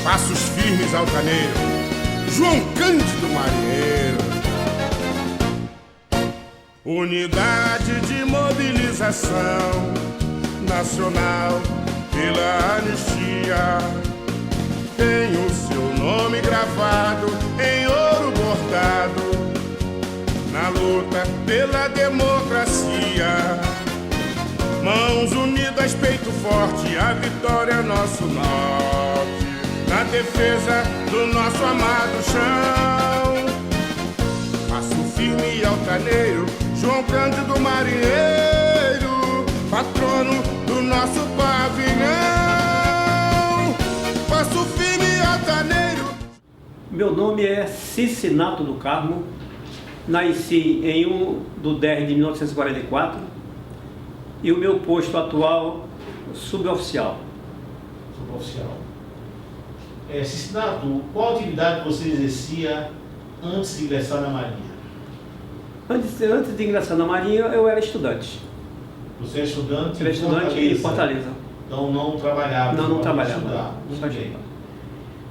Passos firmes altaneiro, João Cândido Marinheiro. Unidade de mobilização nacional pela anistia. Tem o seu nome gravado em ouro bordado na luta pela democracia. Mãos unidas, peito forte, a vitória é nosso norte. Na defesa do nosso amado chão. Passo firme e altaneiro, João Cândido Marinheiro, patrono do nosso pavilhão. Passo firme e altaneiro. Meu nome é Cicinato do Carmo. Nasci em 1/10 de 1944 e o meu posto atual, suboficial. Suboficial. Cicinato, qual atividade você exercia antes de ingressar na Marinha? Antes de ingressar na Marinha, eu era estudante. Você é estudante? Era estudante em Fortaleza. Então não trabalhava? Não trabalhava. Estudar. Não estudava.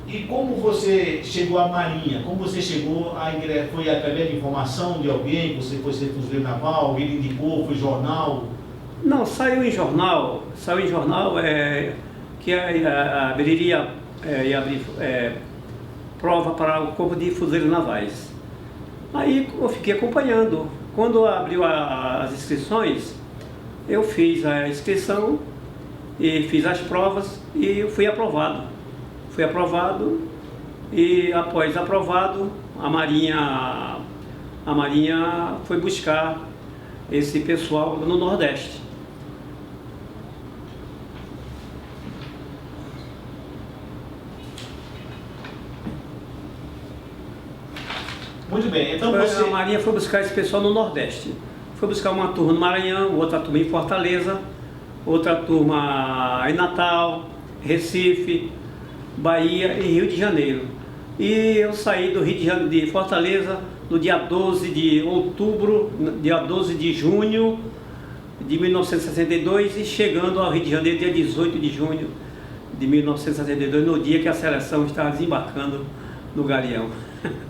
E como você chegou à Marinha? Como você chegou a ingressar? Foi através de informação de alguém? Você foi ser fuzileiro naval? Alguém indicou? Foi jornal? Não, saiu em jornal que a Biriria ia abrir prova para o Corpo de Fuzileiros Navais. Aí eu fiquei acompanhando. Quando abriu as inscrições, eu fiz a inscrição e fiz as provas e fui aprovado. Fui aprovado e após aprovado, a Marinha foi buscar esse pessoal no Nordeste. Muito bem, então você... A Marinha foi buscar esse pessoal no Nordeste. Foi buscar uma turma no Maranhão, outra turma em Fortaleza, outra turma em Natal, Recife, Bahia e Rio de Janeiro. E eu saí do Rio de Fortaleza no dia 12 de outubro, dia 12 de junho de 1962 e chegando ao Rio de Janeiro dia 18 de junho de 1962, no dia que a seleção estava desembarcando no Galeão.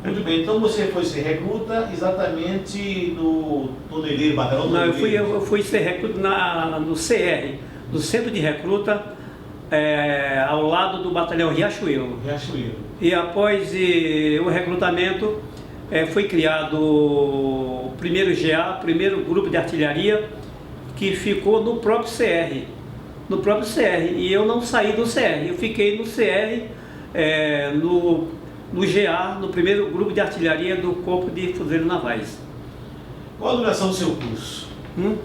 Muito bem, então você foi ser recruta exatamente no Toneleiro, Batalhão Não, Toneleiro? eu fui ser recruta no CR, no Centro de Recruta, ao lado do Batalhão Riachuelo. Riachuelo. E após o recrutamento, foi criado o primeiro GA, primeiro grupo de artilharia, que ficou no próprio CR. No próprio CR. E eu não saí do CR, eu fiquei no CR, no GA, no primeiro grupo de artilharia do Corpo de Fuzileiros Navais. Qual a duração do seu curso?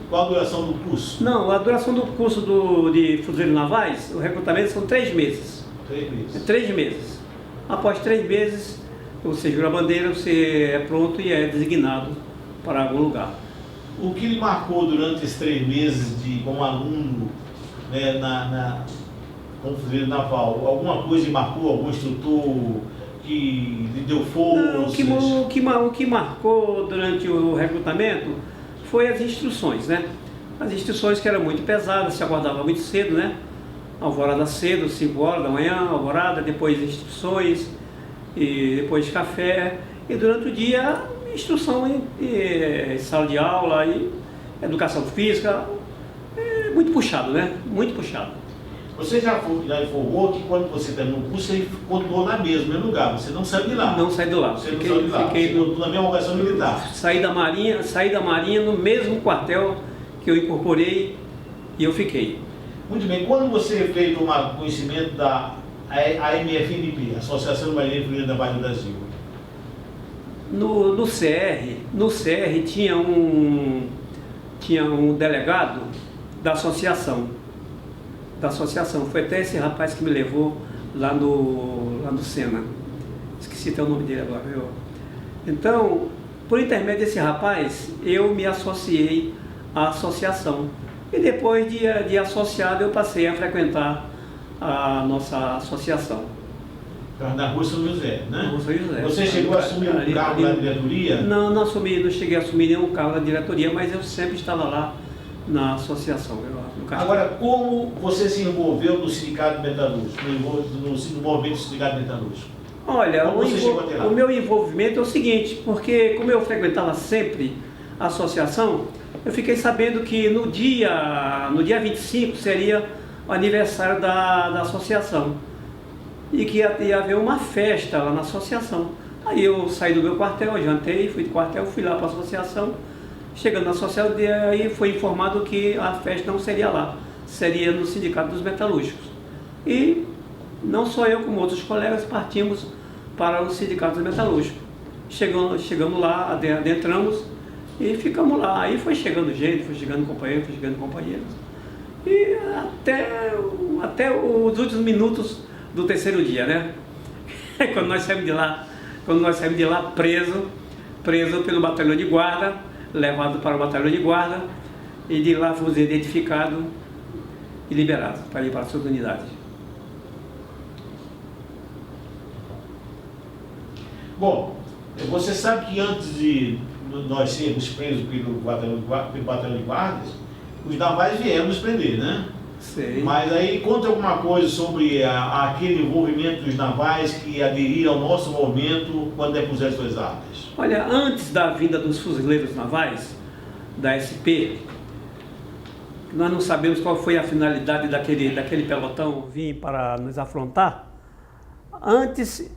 Qual a duração do curso? Não, a duração do curso de Fuzileiros Navais, o recrutamento são 3 meses. 3 meses. 3 meses. Após 3 meses, você jura a bandeira, você é pronto e é designado para algum lugar. O que lhe marcou durante esses 3 meses como aluno, né, como fuzileiro naval? Alguma coisa lhe marcou? Algum instrutor que lhe deu força? O que marcou durante o recrutamento foi as instruções, né? As instruções que eram muito pesadas, se acordava muito cedo, né? Alvorada cedo, 5 horas da manhã, alvorada, depois instruções, e depois café, e durante o dia instrução em sala de aula e educação física, muito puxado, né? Muito puxado. Você já informou que quando você terminou o curso, você continuou no mesmo lugar, você não saiu de lá? Não saí de lá. Você não saiu de lá, você continuou na mesma organização militar? Saí da Marinha no mesmo quartel que eu incorporei e eu fiquei. Muito bem, quando você fez o conhecimento da a MFNB, Associação de Marinheiros Frieiros da Naval do Brasil? No CR tinha um delegado da associação. Foi até esse rapaz que me levou lá no Sena. Esqueci até o nome dele agora, viu? Então, por intermédio desse rapaz, eu me associei à associação. E depois de associado, eu passei a frequentar a nossa associação. Na Rua São José, né? Na Rua São José. Você chegou a assumir um cargo na diretoria? Não cheguei a assumir nenhum cargo na diretoria, mas eu sempre estava lá na associação. Agora, como você se envolveu no Sindicato Metalúrgico, no movimento do Sindicato Metalúrgico? Olha, o meu envolvimento é o seguinte, porque como eu frequentava sempre a associação, eu fiquei sabendo que no dia 25 seria o aniversário da associação e que ia haver uma festa lá na associação. Aí eu saí do meu quartel, jantei, fui do quartel, fui lá para a associação. Chegando na associação, aí foi informado que a festa não seria lá, seria no Sindicato dos Metalúrgicos. E não só eu, como outros colegas, partimos para o Sindicato dos Metalúrgicos. Chegamos lá, adentramos e ficamos lá. Aí foi chegando gente, foi chegando companheiros. E até os últimos minutos do terceiro dia, né? Quando nós saímos de lá preso pelo batalhão de guarda, levado para o batalhão de guarda, e de lá fomos identificados e liberados para ir para as suas unidades. Bom, você sabe que antes de nós sermos presos pelo batalhão de guardas, os navais vieram nos prender, né? Sei. Mas aí conta alguma coisa sobre aquele envolvimento dos navais que aderiram ao nosso movimento quando depuseram suas armas. Olha, antes da vinda dos fuzileiros navais, da SP, nós não sabemos qual foi a finalidade daquele pelotão vir para nos afrontar. Antes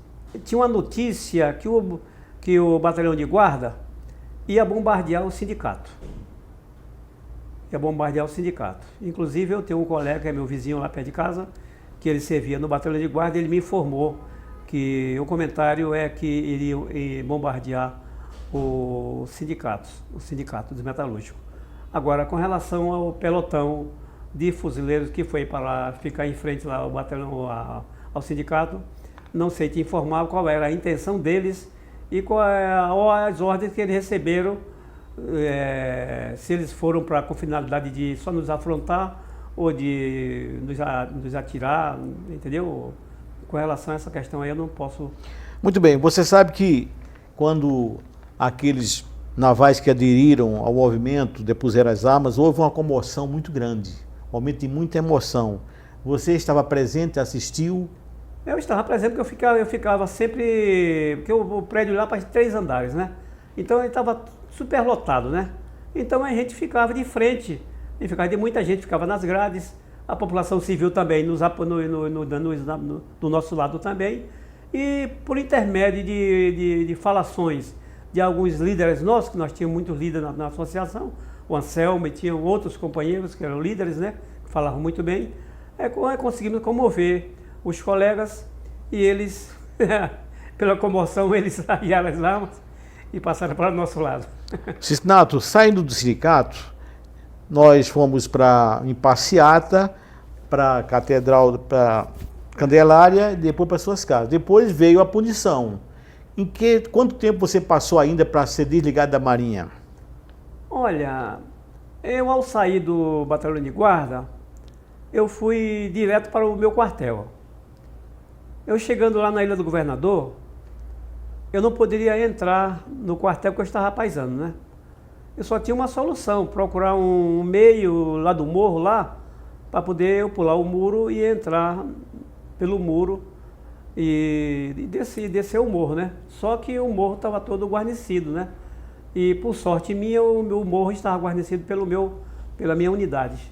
tinha uma notícia que o batalhão de guarda ia bombardear o sindicato. Inclusive eu tenho um colega, que é meu vizinho lá perto de casa, que ele servia no batalhão de guarda, e ele me informou que o comentário é que iria bombardear o sindicato dos metalúrgicos. Agora, com relação ao pelotão de fuzileiros que foi para ficar em frente lá ao batalhão, ao sindicato, não sei te informar qual era a intenção deles e as ordens que eles receberam, se eles foram com finalidade de só nos afrontar ou de nos atirar, entendeu? Com relação a essa questão aí eu não posso... Muito bem, você sabe que quando aqueles navais que aderiram ao movimento depuseram as armas, houve uma comoção muito grande, um momento de muita emoção. Você estava presente, assistiu? Eu estava presente porque eu ficava sempre... Porque o prédio lá parece 3 andares, né? Então ele estava super lotado, né? Então a gente ficava de frente, muita gente ficava nas grades, a população civil também nos apoiou do nosso lado também, e por intermédio de falações de alguns líderes nossos, que nós tínhamos muitos líderes na associação, o Anselmo e tinham outros companheiros que eram líderes, né? Que falavam muito bem, conseguimos comover os colegas e eles, pela comoção, eles arriaram as armas e passaram para o nosso lado. Cisnato, saindo do sindicato, nós fomos em passeata para a Catedral, para Candelária e depois para suas casas. Depois veio a punição. Quanto tempo você passou ainda para ser desligado da Marinha? Olha, eu ao sair do batalhão de guarda, eu fui direto para o meu quartel. Eu chegando lá na Ilha do Governador, eu não poderia entrar no quartel porque eu estava paisando, né? Eu só tinha uma solução, procurar um meio lá do morro lá, para poder eu pular o muro e entrar pelo muro e descer o morro, né? Só que o morro estava todo guarnecido, né? E por sorte minha, o meu morro estava guarnecido pela minha unidade.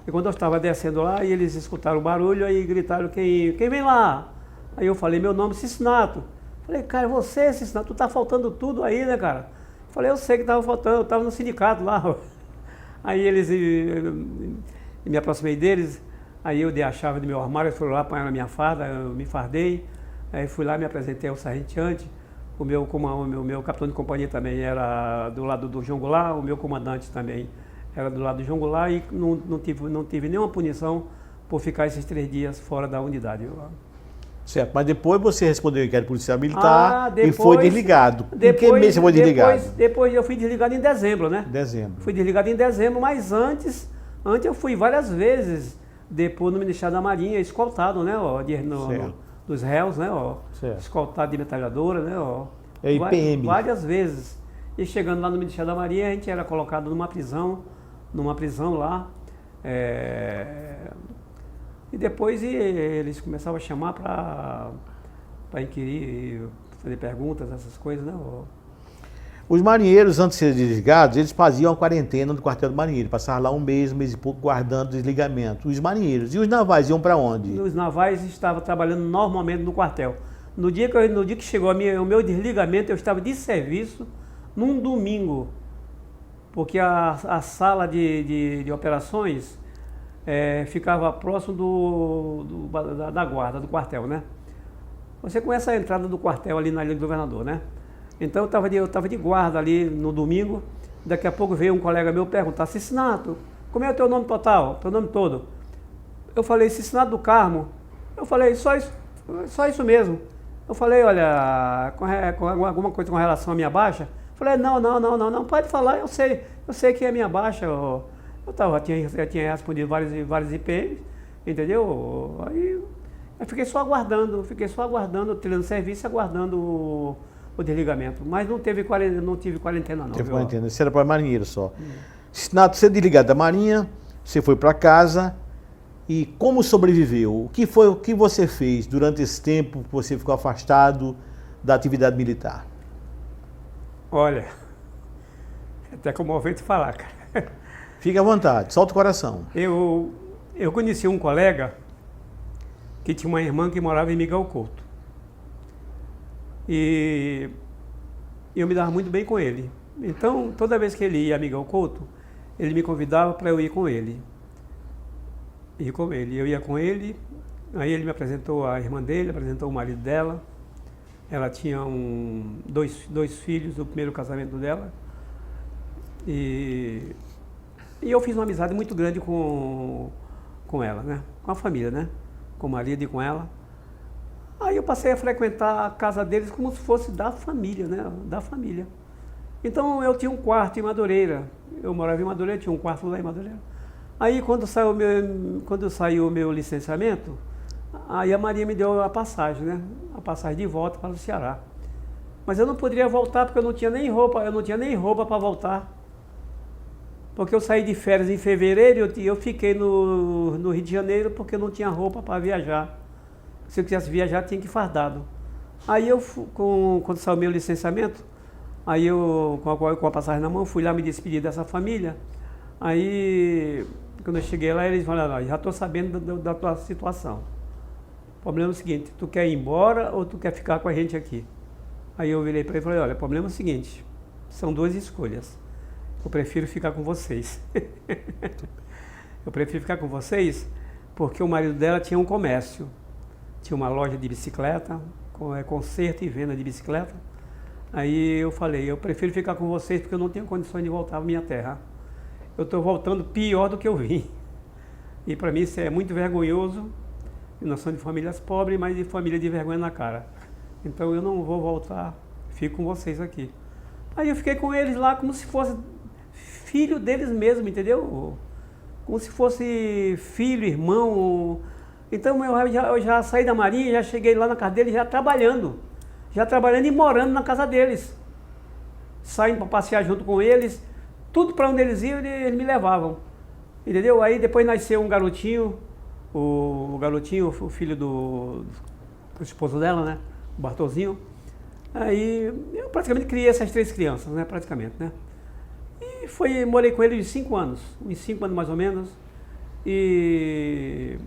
E quando eu estava descendo lá, e eles escutaram o barulho, aí gritaram, quem vem lá? Aí eu falei, meu nome é Cisnato. Falei, cara, você, Cisnato, tu tá faltando tudo aí, né, cara? Falei, eu sei que estava faltando, eu estava no sindicato lá. Aí eles, me aproximei deles, Aí eu dei a chave do meu armário, fui lá apanhar a minha farda, eu me fardei, aí fui lá, me apresentei ao sargenteante, o meu capitão de companhia também era do lado do João Goulart, o meu comandante também era do lado do João Goulart e não tive nenhuma punição por ficar esses 3 dias fora da unidade. Certo, mas depois você respondeu que era policial militar e foi desligado. Em que mês você foi desligado? Depois eu fui desligado em dezembro, né? Dezembro. Fui desligado em dezembro, mas antes eu fui várias vezes depois no Ministério da Marinha, escoltado, né? Dos réus, né? Escoltado de metralhadora, né? É IPM. Várias vezes. E chegando lá no Ministério da Marinha, a gente era colocado numa prisão lá. E depois eles começavam a chamar para inquirir, fazer perguntas, essas coisas, né? Os marinheiros, antes de serem desligados, eles faziam a quarentena no quartel do marinheiro, passavam lá um mês e pouco guardando desligamento. Os marinheiros. E os navais iam para onde? Os navais estavam trabalhando normalmente no quartel. No dia que chegou o meu desligamento, eu estava de serviço num domingo, porque a sala de operações ficava próximo da guarda, do quartel, né? Você conhece a entrada do quartel ali na Ilha do Governador, né? Então eu estava de guarda ali no domingo, daqui a pouco veio um colega meu perguntar: Cicinato, como é o teu nome total, teu nome todo? Eu falei: Cicinato do Carmo. Eu falei: só isso mesmo. Eu falei: olha, com alguma coisa com relação à minha baixa? Eu falei: não, pode falar, eu sei que é a minha baixa. Eu tinha respondido vários IPMs, entendeu? Aí eu fiquei só aguardando, tirando serviço, aguardando o desligamento. Mas não tive quarentena não. Teve quarentena, isso era para marinheiro só. Cicinato, você desligado da Marinha, você foi para casa e como sobreviveu? O que você fez durante esse tempo que você ficou afastado da atividade militar? Olha, é até comovente falar, cara. Fique à vontade, solta o coração. Eu conheci um colega que tinha uma irmã que morava em Miguel Couto. E eu me dava muito bem com ele. Então, toda vez que ele ia a Miguel Couto, ele me convidava para eu ir com ele. Eu ia com ele, aí ele me apresentou a irmã dele, apresentou o marido dela. Ela tinha dois filhos do primeiro casamento dela. E eu fiz uma amizade muito grande com ela, né? Com a família, né? Com o marido e com ela. Aí eu passei a frequentar a casa deles como se fosse da família, né? Da família. Então eu tinha um quarto em Madureira. Eu morava em Madureira, tinha um quarto lá em Madureira. Aí quando saiu o meu licenciamento, aí a Marinha me deu a passagem, né? A passagem de volta para o Ceará. Mas eu não poderia voltar porque eu não tinha nem roupa para voltar. Porque eu saí de férias em fevereiro e eu fiquei no Rio de Janeiro porque eu não tinha roupa para viajar. Se eu quisesse viajar, tinha que ir fardado. Aí eu, quando saiu o meu licenciamento, aí eu, com a passagem na mão, fui lá me despedir dessa família. Aí, quando eu cheguei lá, eles falaram: já estou sabendo da tua situação. O problema é o seguinte: tu quer ir embora ou tu quer ficar com a gente aqui? Aí eu virei para ele e falei: olha, o problema é o seguinte, são 2 escolhas. Eu prefiro ficar com vocês. Eu prefiro ficar com vocês porque o marido dela tinha um comércio. Tinha uma loja de bicicleta, conserto e venda de bicicleta. Aí eu falei: eu prefiro ficar com vocês porque eu não tenho condições de voltar à minha terra. Eu estou voltando pior do que eu vim. E para mim isso é muito vergonhoso. Nós somos de famílias pobres, mas de família de vergonha na cara. Então eu não vou voltar, fico com vocês aqui. Aí eu fiquei com eles lá como se fosse filho deles mesmo, entendeu? Como se fosse filho, irmão. Então eu já saí da Marinha, já cheguei lá na casa deles já trabalhando e morando na casa deles. Saindo para passear junto com eles, tudo para onde eles iam, eles me levavam. Entendeu? Aí depois nasceu um garotinho, o filho do esposo dela, né? O Bartolzinho. Aí eu praticamente criei essas 3 crianças, né? Praticamente, né? E morei com ele uns 5 anos mais ou menos. E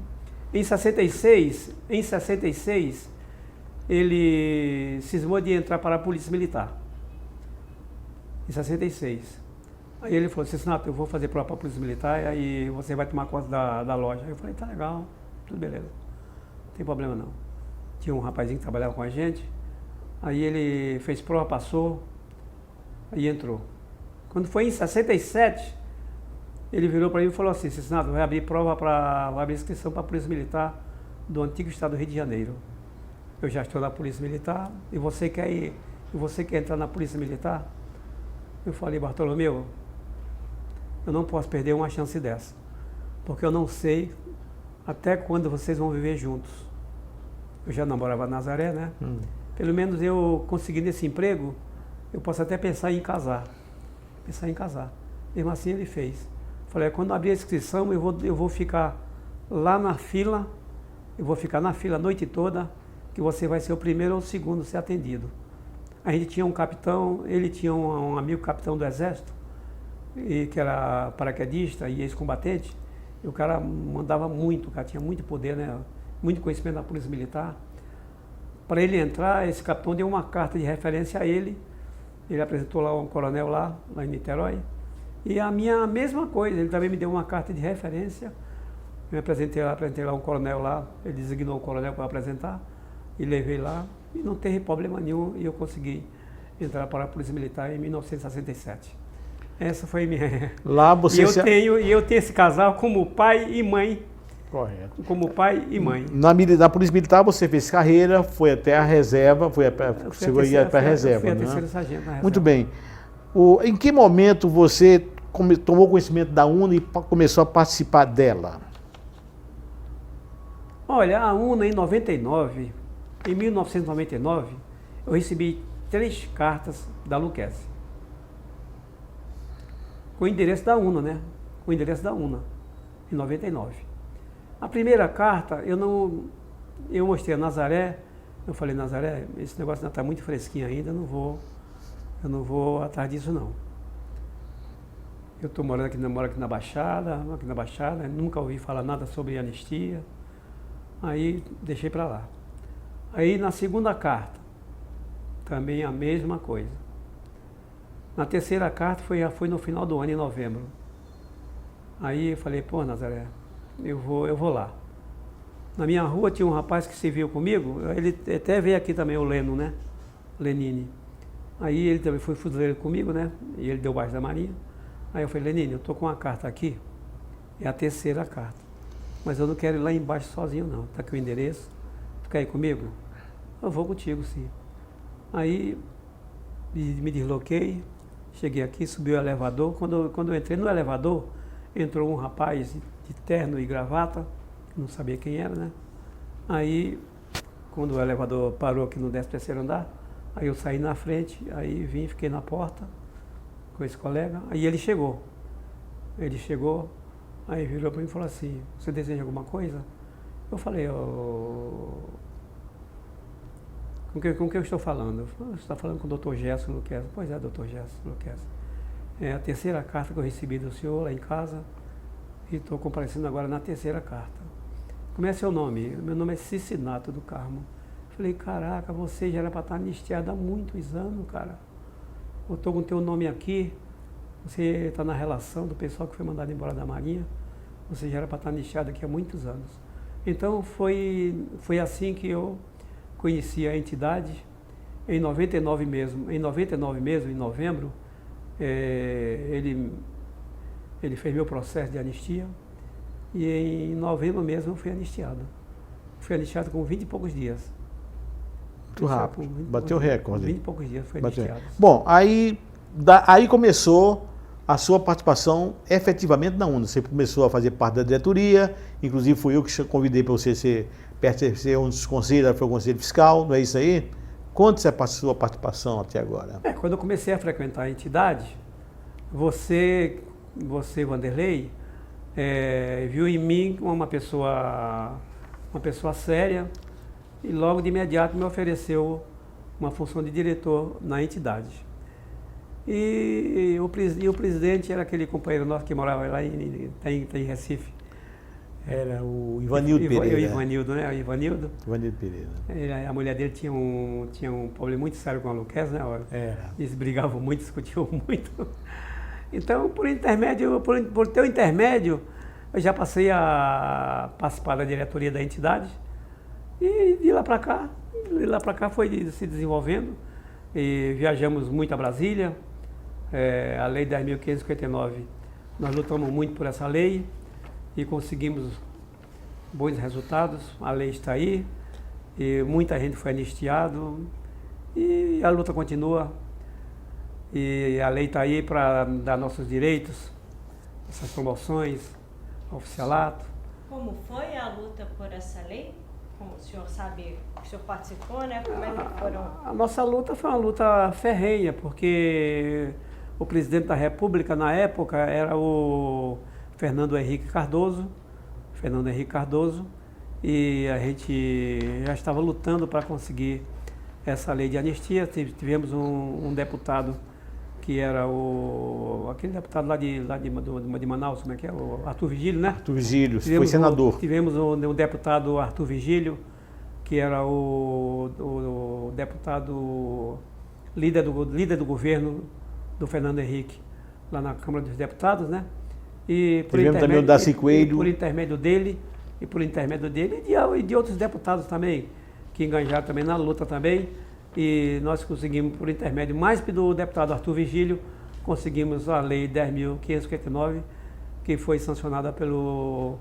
em 66, ele cismou de entrar para a Polícia Militar. Em 66. Aí ele falou, Cicinato, eu vou fazer prova para a Polícia Militar e aí você vai tomar conta da loja. Aí eu falei, tá legal, tudo beleza, não tem problema não. Tinha um rapazinho que trabalhava com a gente, aí ele fez prova, passou, aí entrou. Quando foi em 67, ele virou para mim e falou assim, Cicinato, vai abrir inscrição para a Polícia Militar do antigo estado do Rio de Janeiro. Eu já estou na Polícia Militar e você quer entrar na Polícia Militar? Eu falei, Bartolomeu, eu não posso perder uma chance dessa, porque eu não sei até quando vocês vão viver juntos. Eu já namorava Nazaré, né? Pelo menos eu consegui nesse emprego, eu posso até pensar em casar. Mesmo assim ele fez. Falei, quando abrir a inscrição, eu vou ficar lá na fila, eu vou ficar na fila a noite toda, que você vai ser o primeiro ou o segundo a ser atendido. A gente tinha um capitão, ele tinha um amigo capitão do Exército, que era paraquedista e ex-combatente, e o cara mandava muito, o cara tinha muito poder, né? Muito conhecimento da Polícia Militar. Para ele entrar, esse capitão deu uma carta de referência a ele apresentou lá um coronel lá em Niterói, e a minha mesma coisa, ele também me deu uma carta de referência, eu apresentei lá um coronel lá, ele designou o coronel para apresentar, e levei lá, e não teve problema nenhum, e eu consegui entrar para a Polícia Militar em 1967. Essa foi minha... Lá você... E eu tenho esse casal como pai e mãe. Correto. Como pai e mãe. Na Polícia Militar você fez carreira, foi até a reserva, chegou a ir para a reserva, fui a né? terceira sargento na reserva. Muito bem. Em que momento você tomou conhecimento da UNA e começou a participar dela? Olha, a UNA em 1999, eu recebi 3 cartas da Luquezzi. Com o endereço da UNA, né? Com o endereço da UNA, em 99. A primeira carta, eu mostrei a Nazaré, eu falei, Nazaré, esse negócio ainda está muito fresquinho ainda, eu não vou atrás disso não. Eu estou moro aqui na Baixada, nunca ouvi falar nada sobre anistia, aí deixei para lá. Aí na segunda carta, também a mesma coisa. Na terceira carta foi no final do ano, em novembro. Aí eu falei, pô, Nazaré, eu vou lá. Na minha rua tinha um rapaz que serviu comigo, ele até veio aqui também, o Leno, né? Lenine. Aí ele também foi fuzileiro comigo, né? E ele deu baixo da Marinha. Aí eu falei, Lenine, eu tô com uma carta aqui, é a terceira carta. Mas eu não quero ir lá embaixo sozinho não, tá aqui o endereço. Tu quer ir comigo? Eu vou contigo, sim. Aí me desloquei, cheguei aqui, subi o elevador. Quando eu entrei no elevador, entrou um rapaz de terno e gravata, não sabia quem era, né? Aí, quando o elevador parou aqui no 13º andar, aí eu saí na frente, aí vim, fiquei na porta com esse colega, aí ele chegou. Aí virou para mim e falou assim, você deseja alguma coisa? Eu falei, com que eu estou falando? Você está falando com o Dr. Gerson Luquezzi. Pois é, Dr. Gerson Luquezzi. É a terceira carta que eu recebi do senhor lá em casa e estou comparecendo agora na terceira carta. Como é seu nome? Meu nome é Cicinato do Carmo. Falei, caraca, você já era para estar anistiado há muitos anos, cara. Eu estou com o teu nome aqui, você está na relação do pessoal que foi mandado embora da Marinha, você já era para estar anistiado aqui há muitos anos. Então foi assim que eu conheci a entidade. Em 99 mesmo, em novembro, ele fez meu processo de anistia e em novembro mesmo eu fui anistiado. Fui anistiado com 20 e poucos dias. Muito rápido, bateu o recorde. 20 e poucos dias foi anistiado. Bom, aí começou a sua participação efetivamente na UNA. Você começou a fazer parte da diretoria, inclusive fui eu que convidei para você pertencer a um dos conselhos, foi o Conselho Fiscal, não é isso aí? Conte-se a sua participação até agora. Quando eu comecei a frequentar a entidade, você Vanderlei, viu em mim uma pessoa séria e logo de imediato me ofereceu uma função de diretor na entidade. E o presidente era aquele companheiro nosso que morava lá em Recife. Era o Ivanildo Pereira. O Ivanildo, né? O Ivanildo. Ivanildo Pereira. A mulher dele tinha um problema muito sério com a Luquezzi, né? Era. Eles brigavam muito, discutiam muito. Então, por teu intermédio, eu já passei a participar da diretoria da entidade e de lá para cá foi se desenvolvendo e viajamos muito a Brasília, a Lei 10.559, nós lutamos muito por essa lei e conseguimos bons resultados, a lei está aí e muita gente foi anistiada e a luta continua e a lei está aí para dar nossos direitos, essas promoções, oficialato. Como foi a luta por essa lei? Como o senhor sabe, o senhor participou, né? Como é que foram? A nossa luta foi uma luta ferrenha, porque o presidente da República na época era o Fernando Henrique Cardoso, e a gente já estava lutando para conseguir essa lei de anistia. Tivemos um deputado que era aquele deputado lá de Manaus, como é que é? O Arthur Vigílio, né? Arthur Vigílio, foi senador. Tivemos um deputado Arthur Vigílio, que era o deputado líder do governo do Fernando Henrique, lá na Câmara dos Deputados, né? E tivemos também o Darcy Coelho. Por intermédio dele e de outros deputados também, que engajaram também na luta também. E nós conseguimos, por intermédio mais do deputado Arthur Vigílio, conseguimos a Lei 10.559, que foi sancionada pelo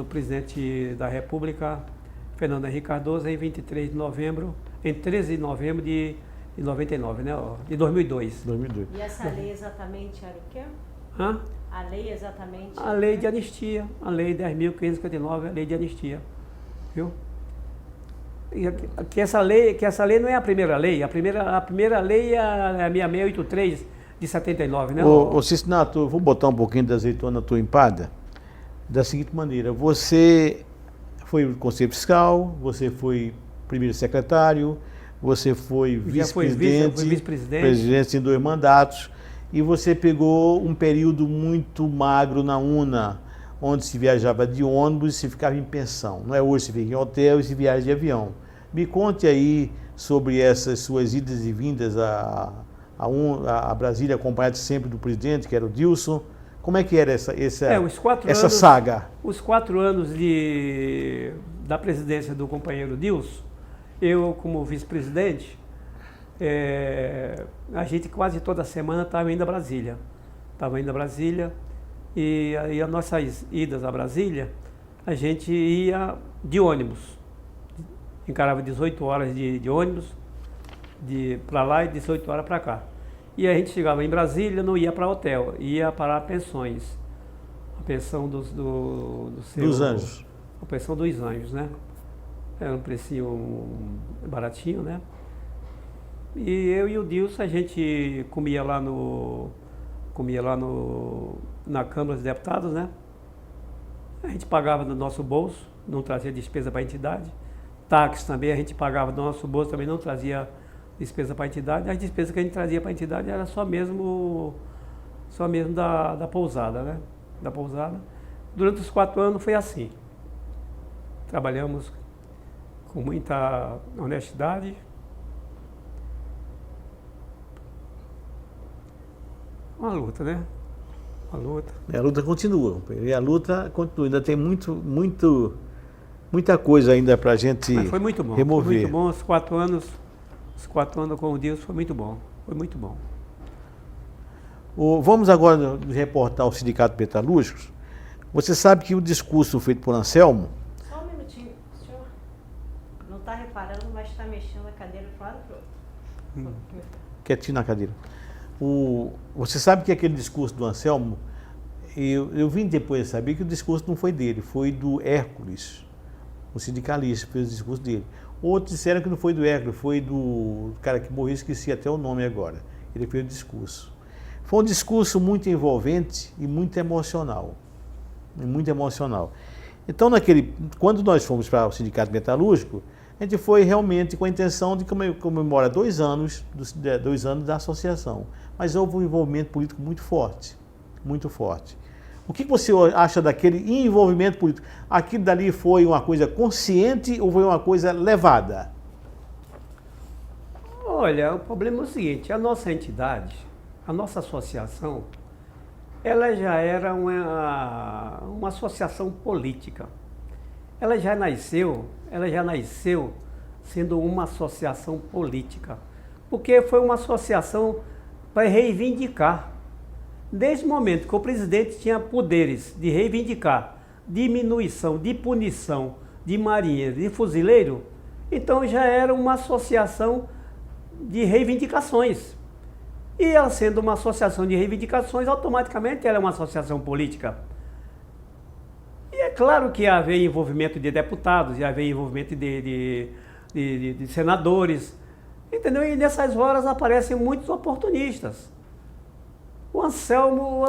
presidente da República, Fernando Henrique Cardoso, em 13 de novembro de 99, né? De 2002. E essa lei exatamente era o quê? Hã? A lei exatamente? A lei de anistia, a Lei 10.559, a lei de anistia, viu? Que essa lei não é a primeira lei, a primeira lei é a 6683 de 79, né? Ô Cicinato, eu vou botar um pouquinho de azeitona na tua empada, da seguinte maneira: você foi conselheiro fiscal, você foi primeiro secretário, você foi vice-presidente, presidente em 2 mandatos, e você pegou um período muito magro na UNA, onde se viajava de ônibus e se ficava em pensão. Não é hoje se fica em hotel e se viaja de avião. Me conte aí sobre essas suas idas e vindas a Brasília, acompanhado sempre do presidente, que era o Dilson. Como é que era essa saga? Os 4 anos da presidência do companheiro Dilson, eu como vice-presidente, a gente quase toda semana estava indo a Brasília. E aí as nossas idas a Brasília, a gente ia de ônibus. Encarava 18 horas de ônibus para lá e 18 horas para cá. E a gente chegava em Brasília, não ia para hotel, ia para pensões. A pensão dos anjos. A pensão dos anjos, né? Era um precinho baratinho, né? E eu e o Dilson, a gente comia lá na Câmara dos Deputados, né? A gente pagava do nosso bolso, não trazia despesa para a entidade. Táxi também a gente pagava do nosso bolso, também não trazia despesa para a entidade. As despesas que a gente trazia para a entidade era só mesmo da pousada, né? Da pousada. Durante os 4 anos foi assim. Trabalhamos com muita honestidade. Uma luta, né? Uma luta. A luta continua. E a luta continua. Ainda tem muita coisa ainda para a gente remover. Foi muito bom. Foi muito bom. Os 4 anos com o Deus foi muito bom. Foi muito bom. Vamos agora reportar o Sindicato Metalúrgicos. Você sabe que o discurso feito por Anselmo... Só um minutinho, o senhor não está reparando, mas está mexendo a cadeira para um lado para o outro. Quietinho na cadeira. Você sabe que aquele discurso do Anselmo, eu vim depois saber que o discurso não foi dele, foi do Hércules, o sindicalista, que fez o discurso dele. Outros disseram que não foi do Hércules, foi do cara que morreu, esqueci até o nome agora. Ele fez o discurso. Foi um discurso muito envolvente e muito emocional. Então, quando nós fomos para o Sindicato Metalúrgico, a gente foi realmente com a intenção de comemorar 2 anos da associação. Mas houve um envolvimento político muito forte, muito forte. O que você acha daquele envolvimento político? Aquilo dali foi uma coisa consciente ou foi uma coisa levada? Olha, o problema é o seguinte, a nossa entidade, a nossa associação, ela já era uma associação política. Ela já nasceu sendo uma associação política, porque foi uma associação para reivindicar. Desde o momento que o presidente tinha poderes de reivindicar diminuição de punição de marinheiro e de fuzileiro, então já era uma associação de reivindicações. E ela sendo uma associação de reivindicações, automaticamente ela é uma associação política. E é claro que havia envolvimento de deputados, havia envolvimento de senadores, entendeu? E nessas horas aparecem muitos oportunistas. O Anselmo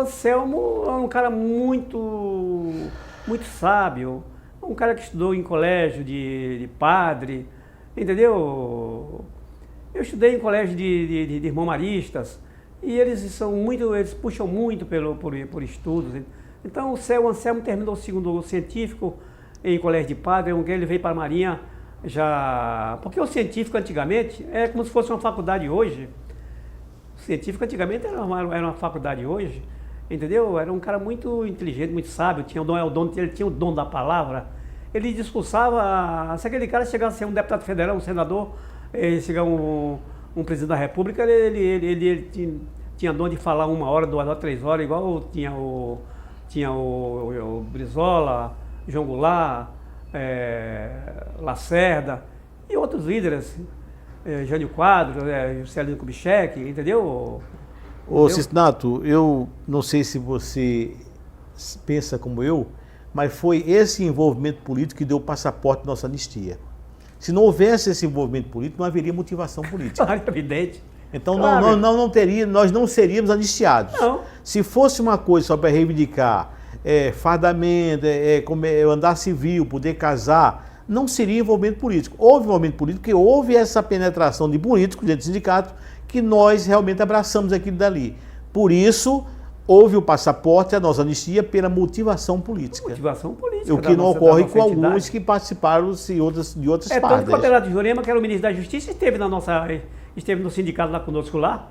é um cara muito sábio, um cara que estudou em colégio de padre, entendeu? Eu estudei em colégio de irmão-maristas e eles puxam muito por estudos. Então o Anselmo terminou o segundo científico em colégio de padre, onde ele veio para a Marinha já... Porque o científico antigamente é como se fosse uma faculdade hoje. O científico antigamente era uma faculdade hoje, entendeu? Era um cara muito inteligente, muito sábio, ele tinha o dom da palavra. Ele discursava, se aquele cara chegasse a ser um deputado federal, um senador, chegar um presidente da República, ele tinha dom de falar 1 hora, 2 horas, 3 horas, igual tinha o Brizola, João Goulart, Lacerda e outros líderes, Jânio Quadros, Juscelino Kubitschek, entendeu? Ô Cisnato, eu não sei se você pensa como eu, mas foi esse envolvimento político que deu o passaporte da nossa anistia. Se não houvesse esse envolvimento político, não haveria motivação política. Claro, evidente. Então Claro. nós não seríamos anistiados. Não. Se fosse uma coisa só para reivindicar fardamento, andar civil, poder casar, não seria envolvimento político. Houve envolvimento político porque houve essa penetração de políticos dentro do sindicato que nós realmente abraçamos aquilo dali. Por isso, houve o passaporte, a nossa anistia, pela motivação política. Motivação política. O que não ocorre com alguns entidade. que participaram de outras Tanto partes. que o Abelardo de Jurema, que era o ministro da Justiça, esteve no sindicato lá conosco lá,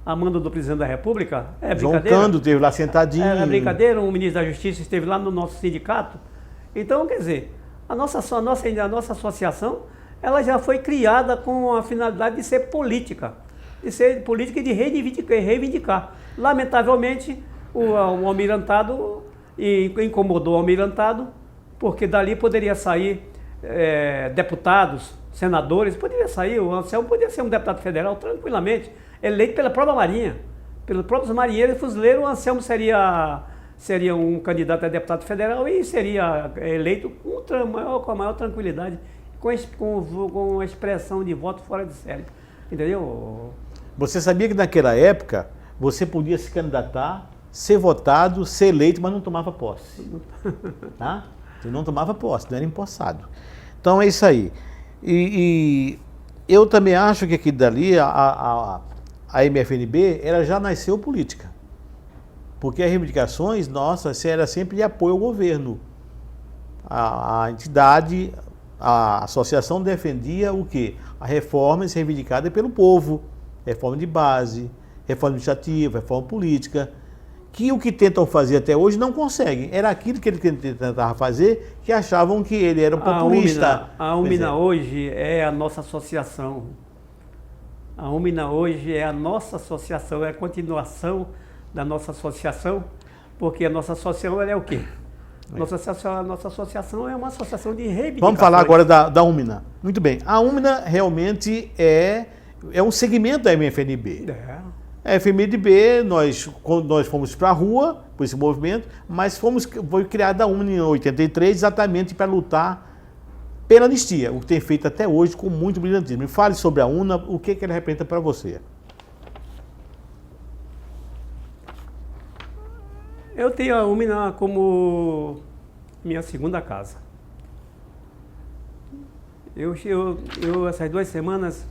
a mando do presidente da República. É João brincadeira? Cândido esteve lá sentadinho. É brincadeira, o ministro da Justiça esteve lá no nosso sindicato. Então, quer dizer, a nossa associação, ela já foi criada com a finalidade de ser política. De ser política e de reivindicar. Lamentavelmente, o almirantado incomodou o almirantado, porque dali poderia sair deputados, senadores, poderia sair, o Anselmo poderia ser um deputado federal tranquilamente, eleito pela própria Marinha, pelos próprios marinheiros e fuzileiros. O Anselmo seria um candidato a deputado federal e seria eleito com a maior tranquilidade, com a expressão de voto fora de série. Entendeu? Você sabia que naquela época você podia se candidatar, ser votado, ser eleito, mas não tomava posse. Tá? Você não tomava posse, não era empossado. Então é isso aí. E eu também acho que aqui dali, a MFNB, ela já nasceu política. Porque as reivindicações nossas eram sempre de apoio ao governo. A entidade, a associação defendia o quê? A reforma reivindicada pelo povo. Reforma de base, reforma administrativa, reforma política, que o que tentam fazer até hoje não conseguem. Era aquilo que ele tentava fazer, que achavam que ele era um populista. A UMINA hoje é a nossa associação. A UMINA hoje é a nossa associação, é a continuação da nossa associação, porque a nossa associação é o quê? Nossa associação é uma associação de reivindicações. Vamos falar agora da UMINA. Muito bem. A UMINA realmente é um segmento da MFNB. A FMDB, quando nós fomos para a rua, por esse movimento, mas foi criada a UMINA em 83 exatamente para lutar pela anistia, o que tem feito até hoje com muito brilhantismo. Me fale sobre a UNA, o que ela representa para você. Eu tenho a UMINA como minha segunda casa. Essas 2 semanas,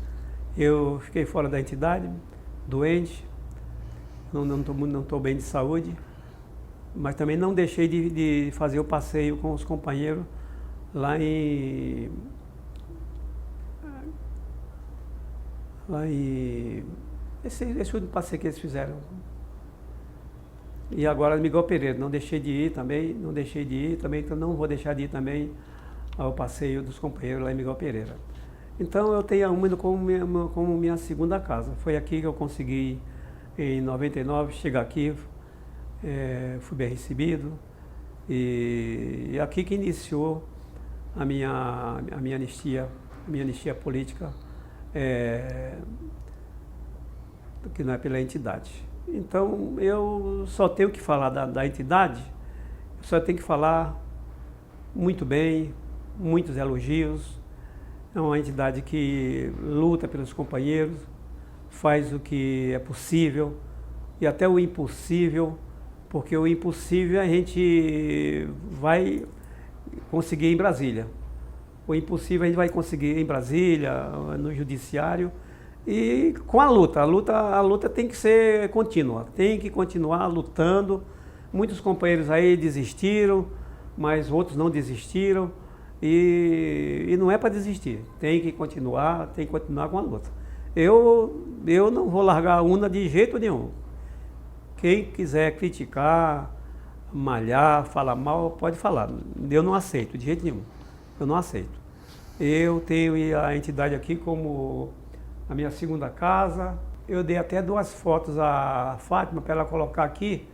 eu fiquei fora da entidade, doente, não estou bem de saúde, mas também não deixei de fazer o passeio com os companheiros lá em esse último passeio que eles fizeram. E agora Miguel Pereira, não deixei de ir também, então não vou deixar de ir também ao passeio dos companheiros lá em Miguel Pereira. Então eu tenho a Úmina como minha segunda casa. Foi aqui que eu consegui, em 99, chegar aqui, fui bem recebido, e aqui que iniciou a minha anistia política, que não é pela entidade. Então eu só tenho que falar da entidade, só tenho que falar muito bem, muitos elogios. É uma entidade que luta pelos companheiros, faz o que é possível e até o impossível, porque o impossível a gente vai conseguir em Brasília. O impossível a gente vai conseguir em Brasília, no judiciário, e com a luta. A luta tem que ser contínua, tem que continuar lutando. Muitos companheiros aí desistiram, mas outros não desistiram. E não é para desistir, tem que continuar com a luta. Eu não vou largar a UNA de jeito nenhum. Quem quiser criticar, malhar, falar mal, pode falar. Eu não aceito, de jeito nenhum. Eu não aceito. Eu tenho a entidade aqui como a minha segunda casa. Eu dei até 2 fotos à Fátima para ela colocar aqui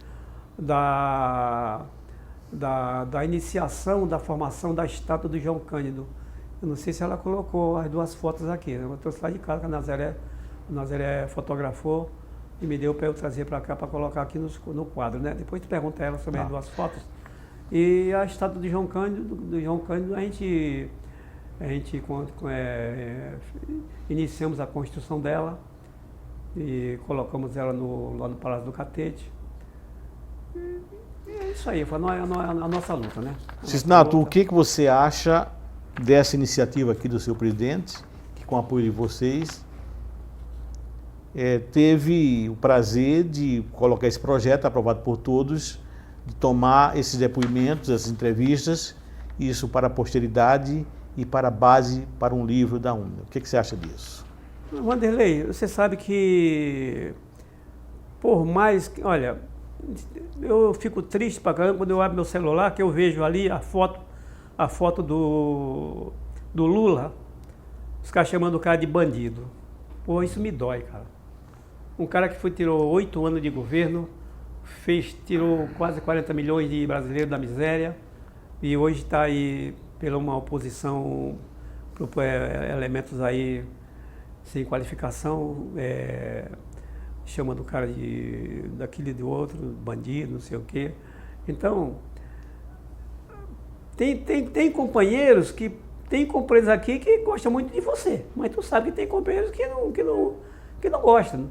da iniciação da formação da estátua do João Cândido. Eu não sei se ela colocou as 2 fotos aqui. Eu trouxe lá de casa, que a Nazaré fotografou e me deu para eu trazer para cá para colocar aqui no quadro, né? Depois tu pergunta a ela sobre as 2 fotos. E a estátua do João Cândido, a gente iniciamos a construção dela e colocamos ela lá no Palácio do Catete. É isso aí, foi a nossa luta, né? Cisnato, o que você acha dessa iniciativa aqui do seu presidente, que com o apoio de vocês, teve o prazer de colocar esse projeto aprovado por todos, de tomar esses depoimentos, essas entrevistas, isso para a posteridade e para a base para um livro da UNA. O que você acha disso? Wanderlei, você sabe que, por mais que, olha, eu fico triste pra caramba quando eu abro meu celular, que eu vejo ali a foto do Lula, os caras chamando o cara de bandido. Pô, isso me dói, cara. Um cara que tirou 8 anos de governo, tirou quase 40 milhões de brasileiros da miséria e hoje está aí pela uma oposição, elementos aí sem qualificação, chamando o cara daquele de outro, bandido, não sei o quê. Então, tem companheiros aqui que gostam muito de você, mas tu sabe que tem companheiros que não gostam.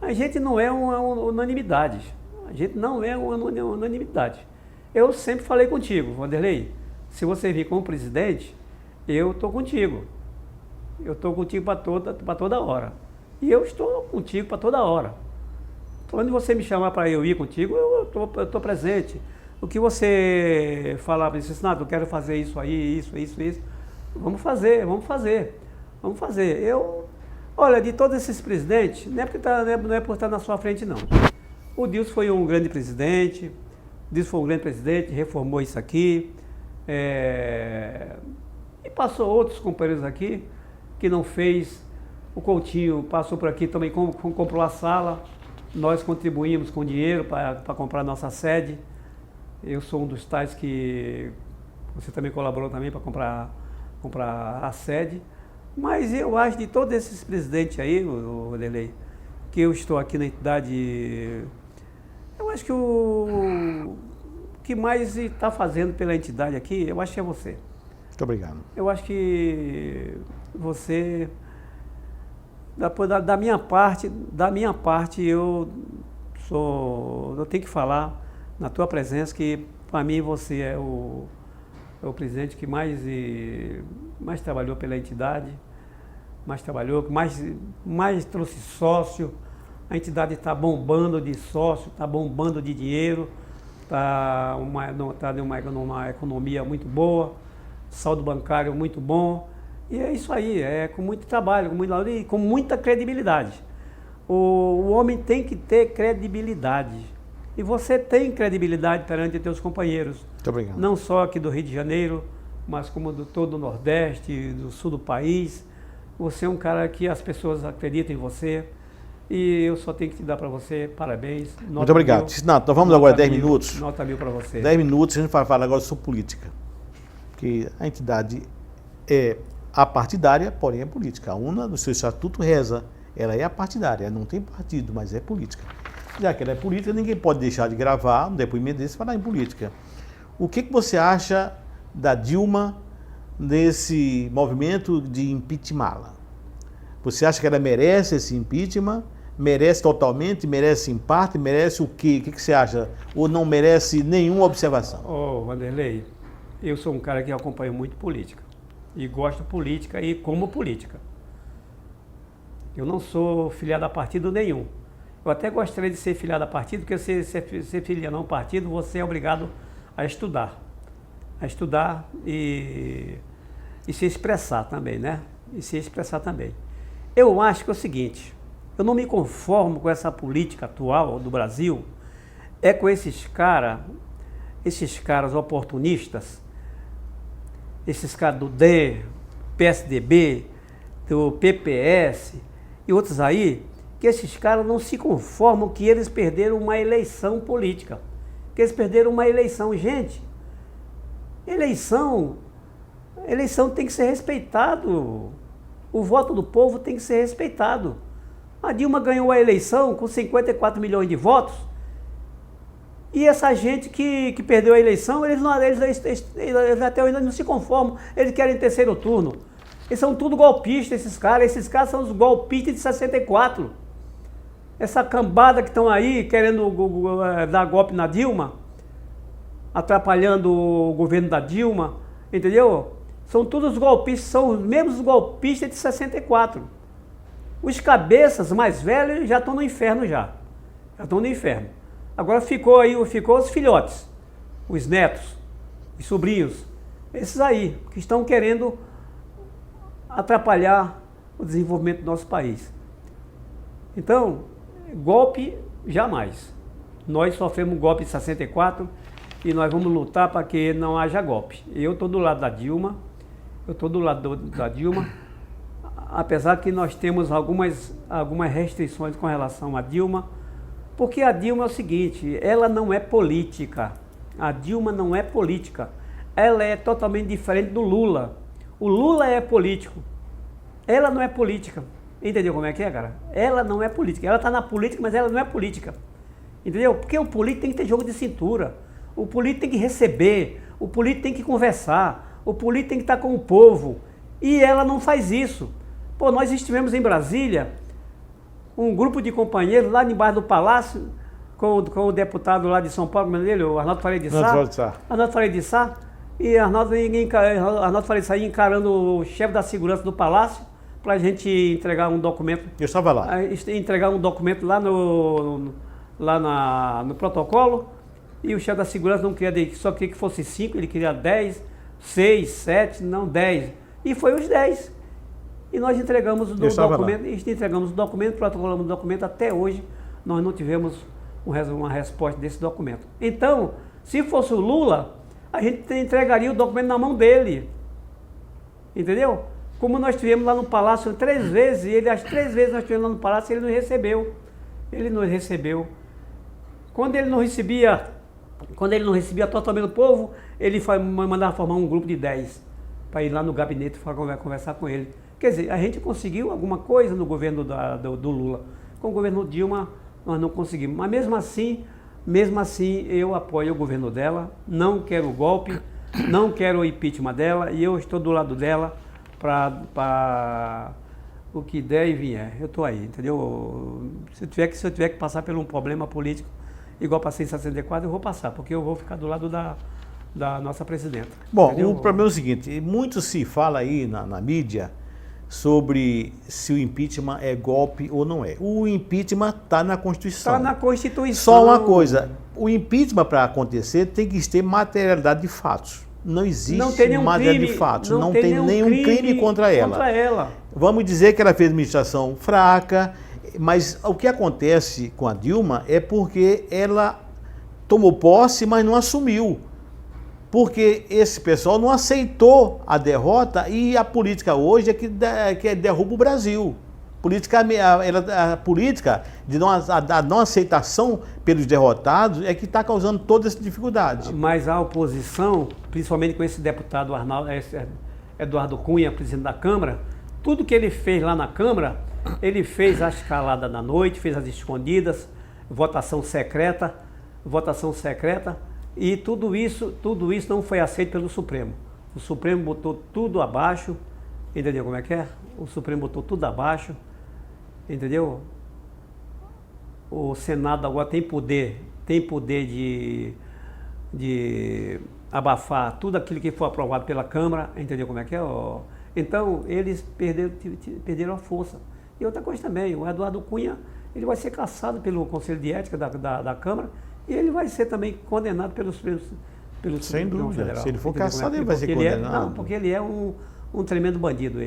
A gente não é uma unanimidade. A gente não é uma unanimidade. Eu sempre falei contigo, Wanderlei, se você vir como presidente, eu estou contigo. Eu estou contigo para toda hora. E eu estou contigo para toda hora. Quando você me chamar para eu ir contigo, eu estou presente. O que você falar para isso, eu quero fazer isso aí, isso. Vamos fazer. Olha, de todos esses presidentes, não é por estar na sua frente, não. O Dilson foi um grande presidente, reformou isso aqui, e passou outros companheiros aqui que não fez. O Coutinho passou por aqui também, comprou a sala, nós contribuímos com dinheiro para comprar a nossa sede. Eu sou um dos tais que você também colaborou também para comprar a sede. Mas eu acho de todos esses presidentes aí, Wanderlei, que eu estou aqui na entidade, eu acho que o que mais está fazendo pela entidade aqui, eu acho que é você. Muito obrigado. Eu acho que você, da minha parte, eu tenho que falar na tua presença que para mim você é o presidente que mais trabalhou pela entidade, mais trouxe sócio. A entidade está bombando de sócio, está bombando de dinheiro, está numa economia muito boa, saldo bancário muito bom. E é isso aí, com muito trabalho, com muita credibilidade. O homem tem que ter credibilidade. E você tem credibilidade perante teus companheiros. Muito obrigado. Não só aqui do Rio de Janeiro, mas como do todo o Nordeste, do sul do país. Você é um cara que as pessoas acreditam em você. E eu só tenho que te dar para você parabéns. Muito obrigado. Cisnato, então vamos agora 10 minutos. Nota 1000 para você. 10 minutos, a gente vai falar agora sobre política. Porque a entidade é apartidária, porém é política. A UNA, no seu estatuto, reza. Ela é apartidária, não tem partido, mas é política. Já que ela é política, ninguém pode deixar de gravar um depoimento desse e falar em política. O que você acha da Dilma nesse movimento de impeachment-la? Você acha que ela merece esse impeachment? Merece totalmente? Merece em parte? Merece o quê? O que você acha? Ou não merece nenhuma observação? Vanderlei, eu sou um cara que acompanho muito política. E gosto de política e como política. Eu não sou filiado a partido nenhum. Eu até gostaria de ser filiado a partido, porque ser filiado a um partido, você é obrigado a estudar. A estudar e se expressar também, né? E se expressar também. Eu acho que é o seguinte, eu não me conformo com essa política atual do Brasil, é com esses caras oportunistas, esses caras do DEM, PSDB, do PPS e outros aí, que esses caras não se conformam que eles perderam uma eleição política, que eles perderam uma eleição. Gente, eleição tem que ser respeitado. O voto do povo tem que ser respeitado. A Dilma ganhou a eleição com 54 milhões de votos e essa gente que perdeu a eleição, eles até hoje não se conformam, eles querem terceiro turno. Eles são tudo golpistas, esses caras são os golpistas de 64. Essa cambada que estão aí querendo dar golpe na Dilma, atrapalhando o governo da Dilma, entendeu? São todos os golpistas, são os mesmos golpistas de 64. Os cabeças mais velhos já estão no inferno já estão no inferno. Agora ficou os filhotes, os netos, os sobrinhos, esses aí, que estão querendo atrapalhar o desenvolvimento do nosso país. Então, golpe jamais. Nós sofremos golpe de 64 e nós vamos lutar para que não haja golpe. Eu estou do lado da Dilma, apesar que nós temos algumas restrições com relação à Dilma, porque a Dilma é o seguinte, ela não é política. A Dilma não é política. Ela é totalmente diferente do Lula. O Lula é político. Ela não é política. Entendeu como é que é, cara? Ela não é política. Ela está na política, mas ela não é política. Entendeu? Porque o político tem que ter jogo de cintura. O político tem que receber. O político tem que conversar. O político tem que estar com o povo. E ela não faz isso. Pô, nós estivemos em Brasília, um grupo de companheiros lá embaixo do Palácio, com o deputado lá de São Paulo, como é dele, o Arnaldo Faria de Sá. Arnaldo Faria de Sá. E Arnaldo Faria de Sá encarando o chefe da segurança do Palácio para a gente entregar um documento. Eu estava lá. Entregar um documento lá no protocolo. E o chefe da segurança não queria, só queria que fosse 5, ele queria 10, 6, 7, não 10. E foi os 10. E nós entregamos o documento, protocolamos o documento, até hoje nós não tivemos uma resposta desse documento. Então, se fosse o Lula, a gente entregaria o documento na mão dele. Entendeu? Como nós tivemos lá no Palácio 3 vezes, as 3 vezes nós tivemos lá no Palácio, ele não recebeu. Ele não recebeu. Quando ele não recebia totalmente o povo, ele mandava formar um grupo de 10 para ir lá no gabinete para conversar com ele. Quer dizer, a gente conseguiu alguma coisa no governo do Lula. Com o governo Dilma, nós não conseguimos. Mas mesmo assim, eu apoio o governo dela, não quero o golpe, não quero o impeachment dela, e eu estou do lado dela para o que der e vier. Eu estou aí, entendeu? Se eu tiver que passar por um problema político, igual passei em 64, eu vou passar, porque eu vou ficar do lado da nossa presidenta. Bom, entendeu? O problema é o seguinte, muito se fala aí na mídia sobre se o impeachment é golpe ou não é. O impeachment está na Constituição. Está na Constituição. Só uma coisa, o impeachment para acontecer tem que ter materialidade de fatos. Não existe materialidade de fatos, não tem nenhum crime contra ela. Vamos dizer que ela fez administração fraca, mas o que acontece com a Dilma é porque ela tomou posse, mas não assumiu. Porque esse pessoal não aceitou a derrota e a política hoje é que derruba o Brasil. A política de a não aceitação pelos derrotados é que está causando toda essa dificuldade. Mas a oposição, principalmente com esse deputado Eduardo Cunha, presidente da Câmara, tudo que ele fez lá na Câmara, ele fez a escalada da noite, fez as escondidas, votação secreta, e tudo isso não foi aceito pelo Supremo. O Supremo botou tudo abaixo, entendeu como é que é? O Supremo botou tudo abaixo, entendeu? O Senado agora tem poder de abafar tudo aquilo que foi aprovado pela Câmara, entendeu como é que é? Então, eles perderam a força. E outra coisa também, o Eduardo Cunha, ele vai ser cassado pelo Conselho de Ética da Câmara e ele vai ser também condenado pelo Sem dúvida, Federal. se ele for Entendeu cassado, como é? ele vai ser condenado. Não, porque ele é um tremendo bandido,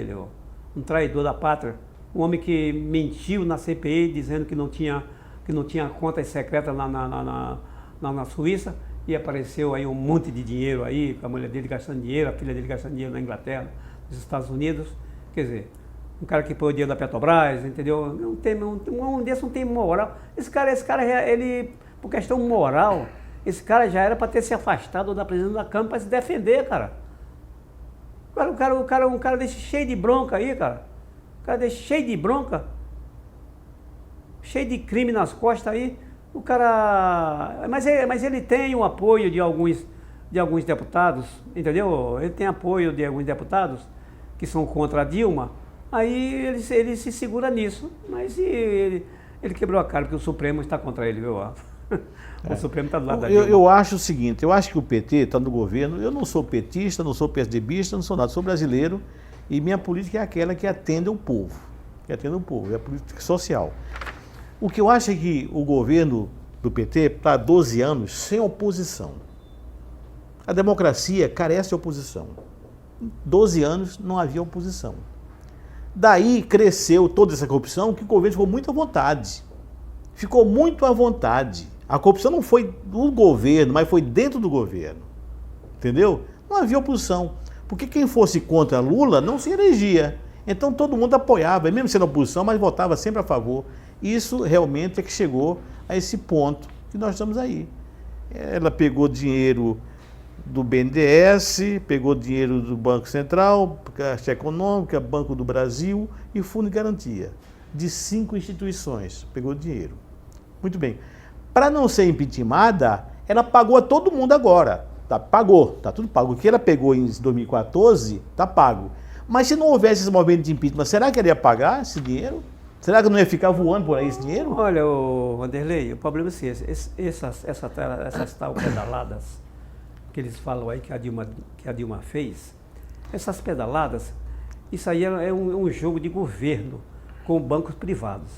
um traidor da pátria, um homem que mentiu na CPI dizendo que não tinha contas secretas na Suíça, e apareceu aí um monte de dinheiro aí, a mulher dele gastando dinheiro, a filha dele gastando dinheiro na Inglaterra, nos Estados Unidos. Quer dizer, um cara que põe o dinheiro da Petrobras, entendeu? Um desse não tem moral. Esse cara, ele, por questão moral, esse cara já era para ter se afastado da presidência da Câmara para se defender, cara. Um cara desse cheio de bronca aí, cara. Um cara desse cheio de bronca, cheio de crime nas costas aí. O cara... Mas ele tem o apoio de alguns deputados, entendeu? Ele tem apoio de alguns deputados que são contra a Dilma. Aí ele se segura nisso. Mas ele quebrou a cara, porque o Supremo está contra ele, viu? O Supremo está do lado da Dilma. Eu acho o seguinte, eu acho que o PT está no governo, eu não sou petista, não sou PSDBista, não sou nada, sou brasileiro e minha política é aquela que atende o povo, é a política social. O que eu acho é que o governo do PT está há 12 anos sem oposição. A democracia carece de oposição. 12 anos não havia oposição. Daí cresceu toda essa corrupção que o governo ficou muito à vontade. Ficou muito à vontade. A corrupção não foi do governo, mas foi dentro do governo. Entendeu? Não havia oposição. Porque quem fosse contra Lula não se elegia. Então todo mundo apoiava, mesmo sendo oposição, mas votava sempre a favor. Isso realmente é que chegou a esse ponto que nós estamos aí. Ela pegou dinheiro do BNDES, pegou dinheiro do Banco Central, Caixa Econômica, Banco do Brasil e Fundo de Garantia. De 5 instituições, pegou dinheiro. Muito bem. Para não ser impeachmentada, ela pagou a todo mundo agora. Pagou, está tudo pago. O que ela pegou em 2014, está pago. Mas se não houvesse esse movimento de impeachment, será que ela ia pagar esse dinheiro? Será que não ia ficar voando por aí esse dinheiro? Olha, Vanderlei, o problema é assim, essas tal pedaladas que eles falam aí que a Dilma fez, essas pedaladas, isso aí é um jogo de governo com bancos privados.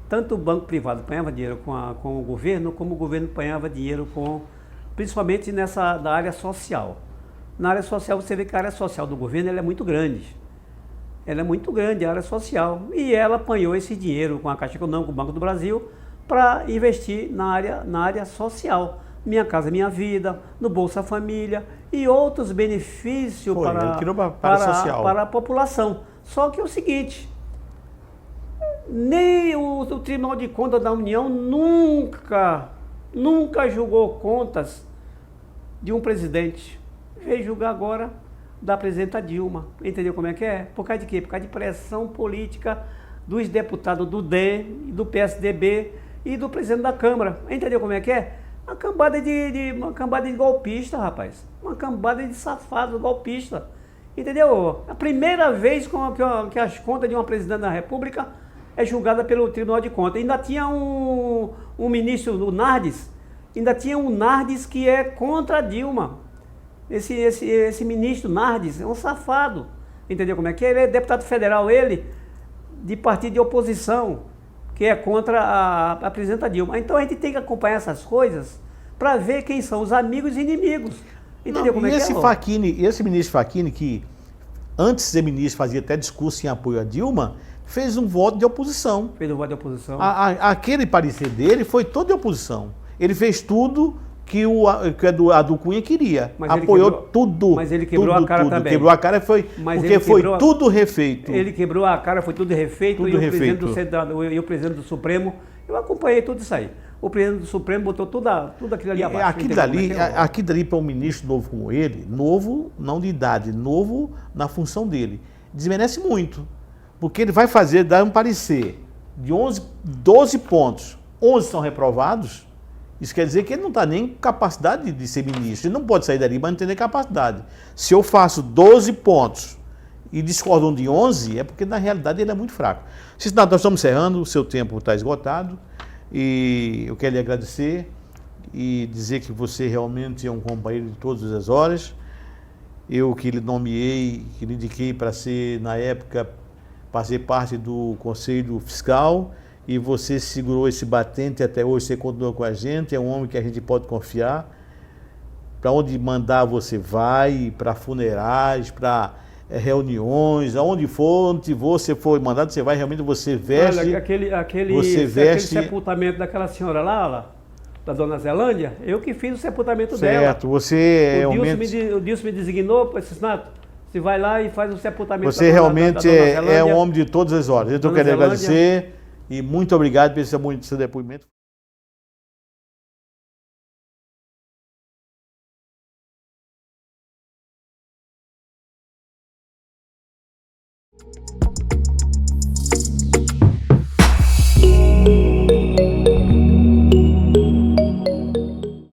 Tanto o banco privado apanhava dinheiro com o governo, como o governo apanhava dinheiro principalmente da área social. Na área social, você vê que a área social do governo ela é muito grande. Ela é muito grande, a área social. E ela apanhou esse dinheiro com a Caixa Econômica, com o Banco do Brasil, para investir na área social. Minha Casa Minha Vida, no Bolsa Família e outros benefícios para a população. Só que é o seguinte, nem o Tribunal de Contas da União nunca julgou contas de um presidente. Veio julgar agora da presidenta Dilma. Entendeu como é que é? Por causa de quê? Por causa de pressão política dos deputados do DEM, do PSDB e do presidente da Câmara. Entendeu como é que é? Uma cambada de golpista, rapaz. Uma cambada de safado golpista. Entendeu? A primeira vez que as contas de uma presidente da República é julgada pelo Tribunal de Contas. Ainda tinha um ministro, o Nardes, que é contra a Dilma. Esse ministro Nardes é um safado, entendeu como é que é? Ele é deputado federal, de partido de oposição, que é contra a presidenta Dilma. Então a gente tem que acompanhar essas coisas para ver quem são os amigos e inimigos, entendeu como é que é? Esse ministro Facchini, que antes de ser ministro fazia até discurso em apoio a Dilma, fez um voto de oposição. Fez um voto de oposição. Aquele parecer dele foi todo de oposição. Ele fez tudo que o Adu Cunha queria. Mas ele apoiou quebrou- tudo. mas ele quebrou tudo, a cara tudo. também. Quebrou a cara Mas porque ele foi quebrou a- tudo refeito. Ele quebrou a cara, foi tudo refeito, Tudo e o refeito. presidente do Senado e o presidente do Supremo, eu acompanhei tudo isso aí. O presidente do Supremo botou tudo aquilo ali abaixo. Aqui não tem dali, como é que é. aqui dali para um ministro novo como ele, novo não de idade, novo na função dele, desmerece muito. Porque ele vai dar um parecer de 12 pontos, 11 são reprovados. Isso quer dizer que ele não está nem com capacidade de ser ministro. Ele não pode sair dali, mas não tem nem capacidade. Se eu faço 12 pontos e discordam de 11, é porque na realidade ele é muito fraco. Nós estamos encerrando, o seu tempo está esgotado. E eu quero lhe agradecer e dizer que você realmente é um companheiro de todas as horas. Eu que lhe nomeei, que lhe indiquei para ser, na época, fazer parte do Conselho Fiscal, e você segurou esse batente até hoje, você continua com a gente, é um homem que a gente pode confiar. Para onde mandar você vai, para funerais, para reuniões, aonde for, onde você for mandado, você vai, realmente você veste. Olha, você aquele veste. sepultamento daquela senhora lá, da Dona Zelândia, eu que fiz o sepultamento dela. Certo, você O Dilson me designou para esse Nato. Você vai lá e faz o sepultamento Você da realmente Dona é Zelândia. um homem de todas as horas. Eu Dona quero Zelândia. agradecer e muito obrigado pelo seu depoimento.